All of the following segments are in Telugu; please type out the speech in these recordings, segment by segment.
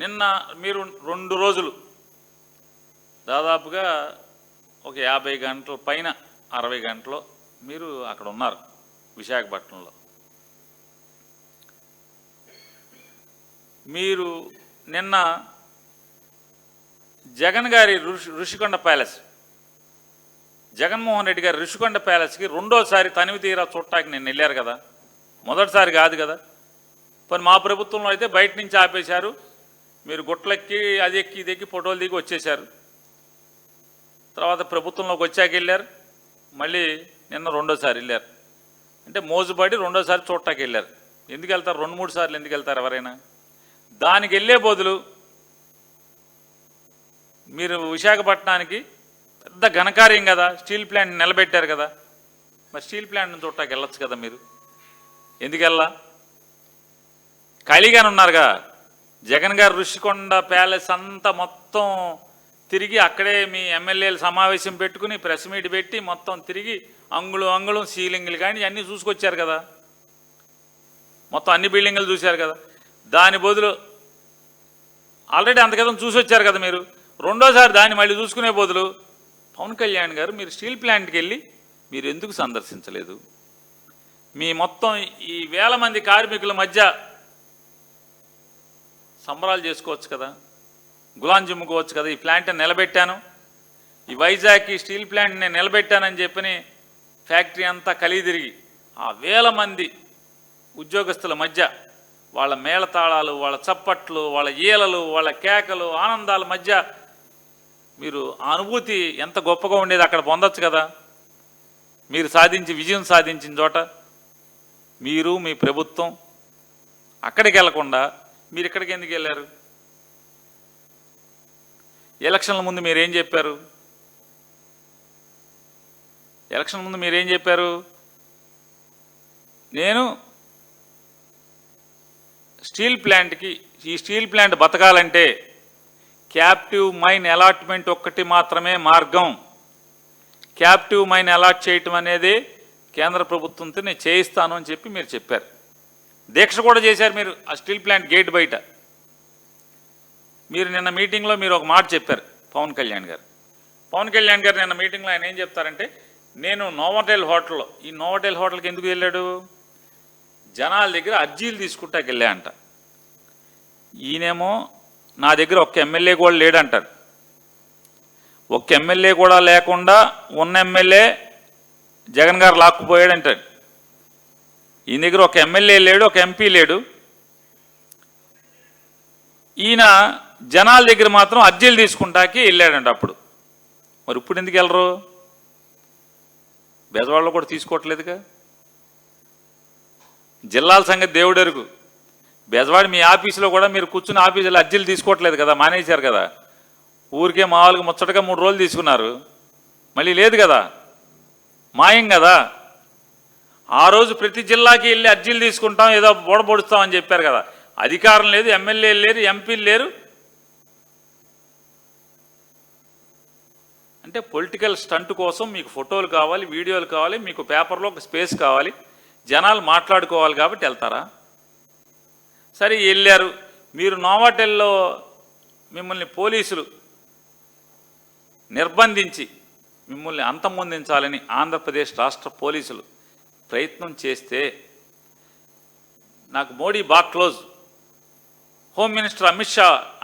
నిన్న మీరు 2 రోజులు దాదాపుగా ఒక 50 గంటల పైన 60 గంటలు మీరు అక్కడ ఉన్నారు విశాఖపట్నంలో. మీరు నిన్న జగన్ గారి ఋషికొండ ప్యాలెస్, జగన్మోహన్ రెడ్డి గారి ఋషికొండ ప్యాలెస్కి రెండోసారి తనివి తీరా చూడటానికి నేను వెళ్ళారు కదా, మొదటిసారి కాదు కదా. మరి మా ప్రభుత్వంలో అయితే బయట నుంచి ఆపేశారు, మీరు గుట్లెక్కి అది ఎక్కి ఇది ఎక్కి ఫోటోలు దిగి వచ్చేశారు. తర్వాత ప్రభుత్వంలోకి వచ్చాక వెళ్ళారు, మళ్ళీ నిన్న రెండోసారి వెళ్ళారు. అంటే మోజుబడి రెండోసారి చూడటానికి వెళ్ళారు. ఎందుకు వెళ్తారు? 2-3 సార్లు ఎందుకు వెళ్తారు ఎవరైనా? దానికి వెళ్ళే బదులు మీరు విశాఖపట్నానికి పెద్ద ఘనకార్యం కదా, స్టీల్ ప్లాంట్ నిలబెట్టారు కదా, మరి స్టీల్ ప్లాంట్ని చూడటానికి వెళ్ళొచ్చు కదా మీరు. ఎందుకు వెళ్ళా? ఖాళీగానే ఉన్నారుగా. జగన్ గారు ఋషికొండ ప్యాలెస్ అంతా మొత్తం తిరిగి అక్కడే మీ ఎమ్మెల్యేలు సమావేశం పెట్టుకుని ప్రెస్ మీట్ పెట్టి మొత్తం తిరిగి అంగుళం సీలింగ్లు కానీ అన్నీ చూసుకొచ్చారు కదా, మొత్తం అన్ని బిల్డింగులు చూశారు కదా. దాని బదులు ఆల్రెడీ అంతకదం చూసి వచ్చారు కదా మీరు. రెండోసారి దాన్ని మళ్ళీ చూసుకునే బదులు పవన్ కళ్యాణ్ గారు మీరు స్టీల్ ప్లాంట్కి వెళ్ళి మీరు ఎందుకు సందర్శించలేదు? మీ మొత్తం ఈ 1000 మంది కార్మికుల మధ్య సంబరాలు చేసుకోవచ్చు కదా, గులాం జిమ్ముకోవచ్చు కదా. ఈ ప్లాంట్ని నిలబెట్టాను, ఈ వైజాగ్ స్టీల్ ప్లాంట్ నేను నిలబెట్టానని చెప్పని ఫ్యాక్టరీ అంతా కలిదిరిగి ఆ 1000 మంది ఉద్యోగస్తుల మధ్య వాళ్ళ మేళతాళాలు, వాళ్ళ చప్పట్లు, వాళ్ళ ఈలలు, వాళ్ళ కేకలు, ఆనందాల మధ్య మీరు ఆ అనుభూతి ఎంత గొప్పగా ఉండేది అక్కడ పొందొచ్చు కదా. మీరు విజయం సాధించిన చోట మీరు మీ ప్రభుత్వం అక్కడికి వెళ్లకుండా మీరు ఇక్కడికి ఎందుకు వెళ్ళారు? ఎలక్షన్ల ముందు మీరేం చెప్పారు? ఎలక్షన్ ముందు మీరేం చెప్పారు? నేను స్టీల్ ప్లాంట్కి, ఈ స్టీల్ ప్లాంట్ బతకాలంటే క్యాప్టివ్ మైన్ అలాట్మెంట్ ఒక్కటి మాత్రమే మార్గం. క్యాప్టివ్ మైన్ అలాట్ చేయటం అనేది కేంద్ర ప్రభుత్వంతో నేను చేయిస్తాను అని చెప్పి మీరు చెప్పారు. దీక్ష కూడా చేశారు మీరు ఆ స్టీల్ ప్లాంట్ గేట్ బయట. మీరు నిన్న మీటింగ్లో మీరు ఒక మాట చెప్పారు పవన్ కళ్యాణ్ గారు. పవన్ కళ్యాణ్ గారు నిన్న మీటింగ్లో ఆయన ఏం చెప్తారంటే, నేను నోవాటెల్ హోటల్లో, ఈ నోవాటెల్ హోటల్కి ఎందుకు వెళ్ళాడు? జనాల దగ్గర అర్జీలు తీసుకుంటాకి వెళ్ళా అంట. ఈయనేమో నా దగ్గర ఒక్క ఎమ్మెల్యే కూడా లేడంటాడు. ఒక్క ఎమ్మెల్యే కూడా లేకుండా ఉన్న ఎమ్మెల్యే జగన్ గారు లాక్కుపోయాడంటాడు. ఈయన దగ్గర ఒక ఎమ్మెల్యే లేడు, ఒక ఎంపీ లేడు. ఈయన జనాల దగ్గర మాత్రం అర్జీలు తీసుకుంటాకి వెళ్ళాడంట అప్పుడు. మరి ఇప్పుడు ఎందుకు వెళ్ళరు? బెజవాడలో కూడా తీసుకోవట్లేదుగా. జిల్లాల సంగతి దేవుడెరుగు. బెజవాడ మీ ఆఫీసులో కూడా మీరు కూర్చుని ఆఫీసులో అర్జీలు తీసుకోవట్లేదు కదా, మానేశారు కదా. ఊరికే మామూలుగా ముచ్చటగా 3 రోజులు తీసుకున్నారు, మళ్ళీ లేదు కదా, మాయం కదా. ఆ రోజు ప్రతి జిల్లాకి వెళ్ళి అర్జీలు తీసుకుంటాం, ఏదో బోడబొడుస్తామని చెప్పారు కదా. అధికారం లేదు, ఎమ్మెల్యేలు లేరు, ఎంపీలు లేరు. అంటే పొలిటికల్ స్టంట్ కోసం మీకు ఫోటోలు కావాలి, వీడియోలు కావాలి, మీకు పేపర్లో ఒక స్పేస్ కావాలి, జనాలు మాట్లాడుకోవాలి కాబట్టి వెళ్తారా? సరే వెళ్ళారు. మీరు నోవాటెల్లో మిమ్మల్ని పోలీసులు నిర్బంధించి మిమ్మల్ని అంతమొందించాలని ఆంధ్రప్రదేశ్ రాష్ట్ర పోలీసులు ప్రయత్నం చేస్తే నాకు మోడీ బాగా క్లోజ్, హోమ్ మినిస్టర్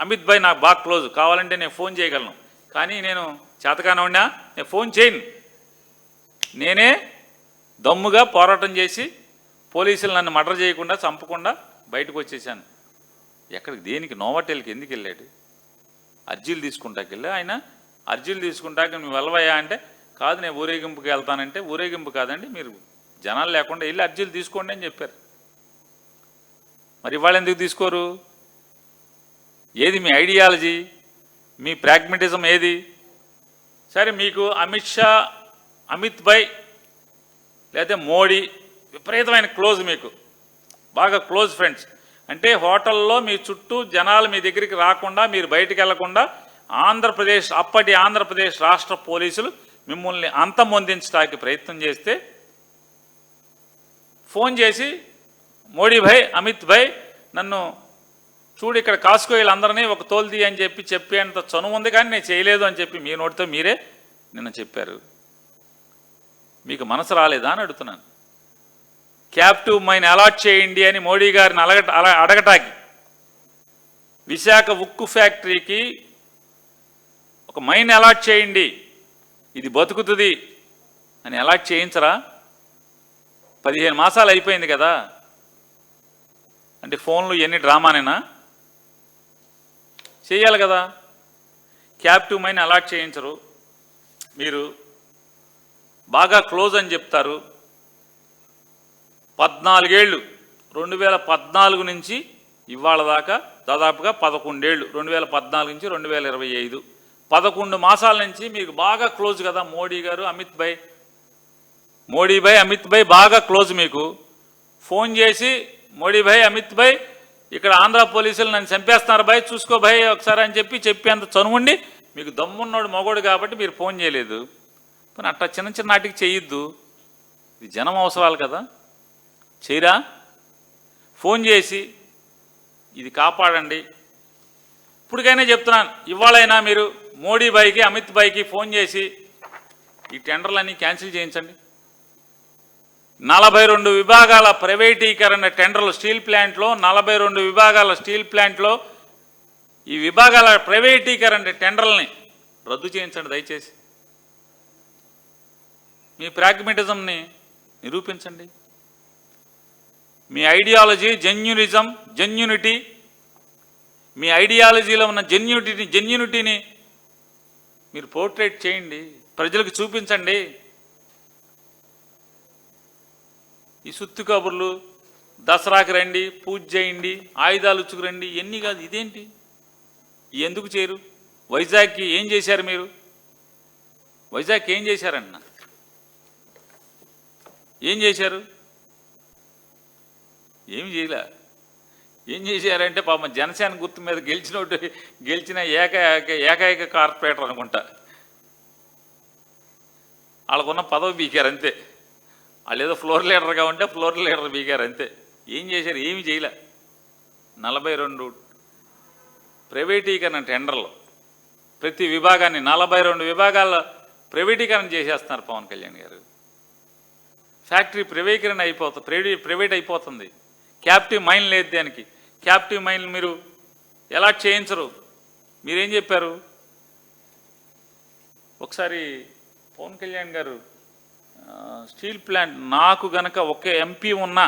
అమిత్ భాయ్ నాకు బాగా క్లోజ్, కావాలంటే నేను ఫోన్ చేయగలను. కానీ నేను చేతకానోడినా, నేను ఫోన్ చేయను. నేనే దమ్ముగా పోరాటం చేసి పోలీసులు నన్ను మర్డర్ చేయకుండా చంపకుండా బయటకు వచ్చేసాను. ఎక్కడికి, దేనికి? నోవాటెల్కి ఎందుకు వెళ్ళాడు? అర్జీలు తీసుకుంటాకి వెళ్ళి ఆయన అర్జీలు తీసుకుంటాక నువ్వు వెళ్ళవయ్యా అంటే, కాదు నేను ఊరేగింపుకి వెళ్తానంటే, ఊరేగింపు కాదండి, మీరు జనాలు లేకుండా వెళ్ళి అర్జీలు తీసుకోండి అని చెప్పారు. మరి ఇవాళ ఎందుకు తీసుకోరు? ఏది మీ ఐడియాలజీ, మీ ప్రాగ్మటిజం ఏది? సరే మీకు అమిత్ భాయ్ లేదా మోడీ విపరీతమైన క్లోజ్, మీకు బాగా క్లోజ్ ఫ్రెండ్స్. అంటే హోటల్లో మీ చుట్టూ జనాలు మీ దగ్గరికి రాకుండా, మీరు బయటికి వెళ్లకుండా అప్పటి ఆంధ్రప్రదేశ్ రాష్ట్ర పోలీసులు మిమ్మల్ని అంతమొందించడానికి ప్రయత్నం చేస్తే ఫోన్ చేసి, మోడీ భాయ్, అమిత్ భాయ్ నన్ను చూడు ఇక్కడ కాసుకో వీళ్ళందరినీ ఒక తోలుది అని చెప్పేంత చనువు ఉంది, కానీ నేను చేయలేదు అని చెప్పి మీ నోటితో మీరే నిన్న చెప్పారు. మీకు మనసు రాలేదా అని అడుగుతున్నాను. క్యాప్టివ్ మైన్ అలాట్ చేయండి అని మోడీ గారిని అడగటానికి విశాఖ ఉక్కు ఫ్యాక్టరీకి ఒక మైన్ అలాట్ చేయండి, ఇది బతుకుతుంది అని అలాట్ చేయించరా? 15 మాసాలు అయిపోయింది కదా. అంటే ఫోన్లు ఎన్ని డ్రామానేనా? చేయాలి కదా. క్యాప్టివ్ మైన్ అలాట్ చేయించరు, మీరు బాగా క్లోజ్ అని చెప్తారు. 14 ఏళ్ళు 2014 నుంచి ఇవాళ దాకా దాదాపుగా 11 ఏళ్ళు 2014 నుంచి 2025 11 మాసాల నుంచి మీకు బాగా క్లోజ్ కదా మోడీ గారు, అమిత్ భాయ్ అమిత్ భాయ్ బాగా క్లోజ్. మీకు ఫోన్ చేసి మోడీ భాయ్ అమిత్ భాయ్ ఇక్కడ ఆంధ్ర పోలీసులు నన్ను చంపేస్తున్నారు భాయ్, చూసుకో భాయ్ ఒకసారి అని చెప్పేంత చనువుండి మీకు దమ్మున్నాడు మగోడు కాబట్టి మీరు ఫోన్ చేయలేదు. కానీ అట్లా చిన్న నాటికి చేయొద్దు, ఇది జనం అవసరాలు కదా. చేయరా? ఫోన్ చేసి ఇది కాపాడండి. ఇప్పటికైనా చెప్తున్నాను, ఇవాళైనా మీరు మోడీ భాయ్కి అమిత్ భాయ్కి ఫోన్ చేసి ఈ టెండర్లన్నీ క్యాన్సిల్ చేయించండి. 42 విభాగాల ప్రైవేటీకరణ టెండర్లు స్టీల్ ప్లాంట్లో 42 విభాగాల స్టీల్ ప్లాంట్లో ఈ విభాగాల ప్రైవేటీకరణ టెండర్లని రద్దు చేయించండి దయచేసి. మీ ప్రాగ్మెటిజంని నిరూపించండి. మీ ఐడియాలజీ జెన్యూనిటీ, మీ ఐడియాలజీలో ఉన్న జెన్యూనిటీని మీరు పోర్ట్రేట్ చేయండి, ప్రజలకు చూపించండి. ఈ సుత్తి కబుర్లు దసరాకి రండి, పూజ చేయండి, ఆయుధాలు ఉచ్చుకురండి, ఇవన్నీ కాదు. ఇదేంటి? ఎందుకు చేయరు? వైజాగ్కి ఏం చేశారు మీరు? వైజాగ్కి ఏం చేశారన్న? ఏం చేశారు? ఏమి చేయలే. ఏం చేశారంటే పాపం జనసేన గుర్తు మీద గెలిచిన ఏకైక కార్పొరేటర్ అనుకుంటా, వాళ్ళకున్న పదవి బీకారు అంతే. వాళ్ళు ఏదో ఫ్లోర్ లీడర్గా ఉంటే ఫ్లోర్ లీడర్ బీకారు అంతే. ఏం చేశారు? ఏమి చేయలే. 42 ప్రైవేటీకరణ టెండర్లు, ప్రతి విభాగాన్ని 42 విభాగాల్లో ప్రైవేటీకరణ చేసేస్తున్నారు పవన్ కళ్యాణ్ గారు. ఫ్యాక్టరీ ప్రైవేట్ అయిపోతుంది. క్యాప్టివ్ మైన్ లేదు దానికి. క్యాప్టివ్ మైన్ మీరు ఎలా చేయించరు? మీరేం చెప్పారు? ఒకసారి పవన్ కళ్యాణ్ గారు స్టీల్ ప్లాంట్ నాకు గనక ఒకే ఎంపీ ఉన్నా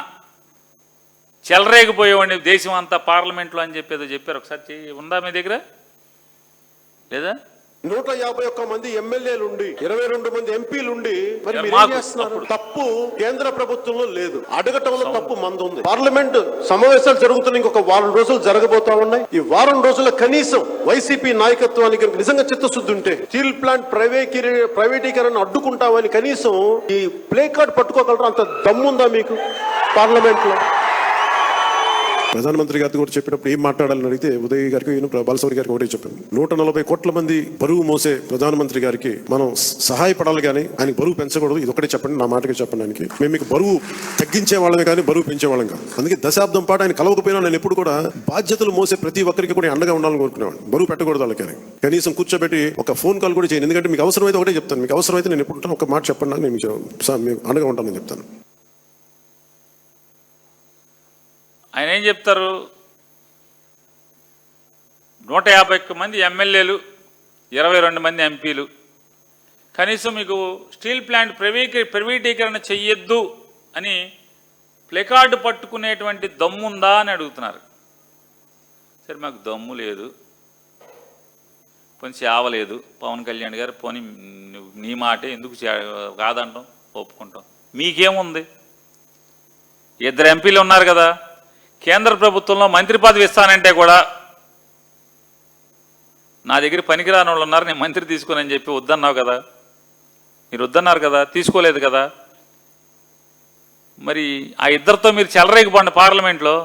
చెలరేగిపోయేవాడిని దేశం అంతా పార్లమెంట్లో అని చెప్పేదో చెప్పారు. ఒకసారి ఉందా మీ దగ్గర? లేదా? 151 మంది ఎమ్మెల్యేలు ఉండి 22 మంది ఎంపీలు ఉండి మరి మీరు ఏం చేస్తున్నారు? తప్పు కేంద్ర ప్రభుత్వంలో లేదు, అడగటంలో తప్పు మంది ఉంది. పార్లమెంట్ సమావేశాలు జరుగుతున్న ఇంకొక వారం రోజులు జరగబోతా ఉన్నాయి. ఈ వారం రోజుల కనీసం వైసీపీ నాయకత్వానికి నిజంగా చిత్తశుద్ధి ఉంటే స్టీల్ ప్లాంట్ ప్రైవేటీకరణ అడ్డుకుంటామని కనీసం ఈ ప్లే కార్డ్ పట్టుకోగలరా? అంత దమ్ముందా మీకు పార్లమెంట్ లో? ప్రధానమంత్రి గారితో కూడా చెప్పినప్పుడు ఏం మాట్లాడాలని అడిగితే ఉదయ్ గారికి బాలసౌరి గారికి ఒకటే చెప్పాను. 140 కోట్ల మంది బరువు మోసే ప్రధానమంత్రి గారికి మనం సహాయపడాలి కానీ ఆయన బరువు పెంచకూడదు. ఇది ఒకటే చెప్పండి, నా మాటకి చెప్పడానికి. మేము మీకు బరువు తగ్గించే వాళ్ళమే కానీ బరువు పెంచే వాళ్ళం కాదు. అందుకే దశాబ్దం పాటు ఆయన కలవకపోయినా నేను ఎప్పుడు కూడా బాధ్యతలు మోసే ప్రతి ఒక్కరికి కూడా అండగా ఉండాలని కోరుకునేవాడు. బరువు పెట్టకూడదు వాళ్ళకి, కనీసం కూర్చోబెట్టి ఒక ఫోన్ కాల్ కూడా చేయను. ఎందుకంటే మీకు అవసరమైతే ఒకటే చెప్తాను, మీకు అవసరమైతే నేను ఎప్పుడు ఒక మాట చెప్పండి, నేను మీకు అండగా ఉంటానని చెప్తాను. ఆయన ఏం చెప్తారు? 151 మంది ఎమ్మెల్యేలు, 22 మంది ఎంపీలు, కనీసం మీకు స్టీల్ ప్లాంట్ ప్రైవేటీకరణ చెయ్యొద్దు అని ప్లెకార్డు పట్టుకునేటువంటి దమ్ముందా అని అడుగుతున్నారు. సరే, మాకు దమ్ము లేదు, కొంచెం ఆవలేదు పవన్ కళ్యాణ్ గారు, పోనీ నీ మాటే ఎందుకు కాదంటాం, ఒప్పుకుంటాం. మీకేముంది? 2 ఎంపీలు ఉన్నారు కదా, కేంద్ర ప్రభుత్వంలో మంత్రి పదవి ఇస్తానంటే కూడా నా దగ్గర పనికిరాని వాళ్ళు ఉన్నారు, నేను మంత్రి తీసుకుని చెప్పి వద్దన్నావు కదా. మీరు వద్దన్నారు కదా, తీసుకోలేదు కదా. మరి ఆ ఇద్దరితో మీరు చెలరేగిపోండి పార్లమెంట్లో.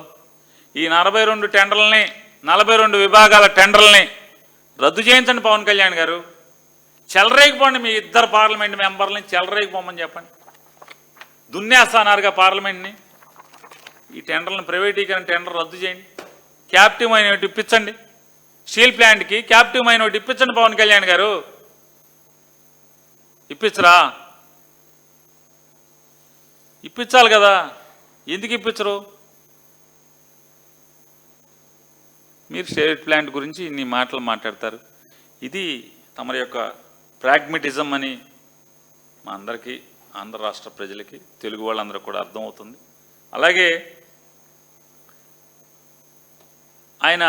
ఈ 42 టెండర్లని 42 విభాగాల టెండర్లని రద్దు చేయించండి పవన్ కళ్యాణ్ గారు. చెలరేగిపోండి, మీ ఇద్దరు పార్లమెంట్ మెంబర్లని చెలరేగిపోమని చెప్పండి. దున్నేస్తానారుగా పార్లమెంట్ని. ఈ టెండర్లను ప్రైవేటీకరణ టెండర్ రద్దు చేయండి. క్యాప్టివ్ మైన్ ఒకటి ఇప్పించండి, స్టీల్ ప్లాంట్కి క్యాప్టివ్ మైన్ ఒకటి ఇప్పించండి పవన్ కళ్యాణ్ గారు. ఇప్పించరా? ఇప్పించాలి కదా, ఎందుకు ఇప్పించరు? మీరు స్టీల్ ప్లాంట్ గురించి ఇన్ని మాటలు మాట్లాడతారు. ఇది తమరి యొక్క ప్రాగ్మెటిజం అని మా అందరికీ, ఆంధ్ర రాష్ట్ర ప్రజలకి, తెలుగు వాళ్ళందరూ కూడా అర్థమవుతుంది. అలాగే ఆయన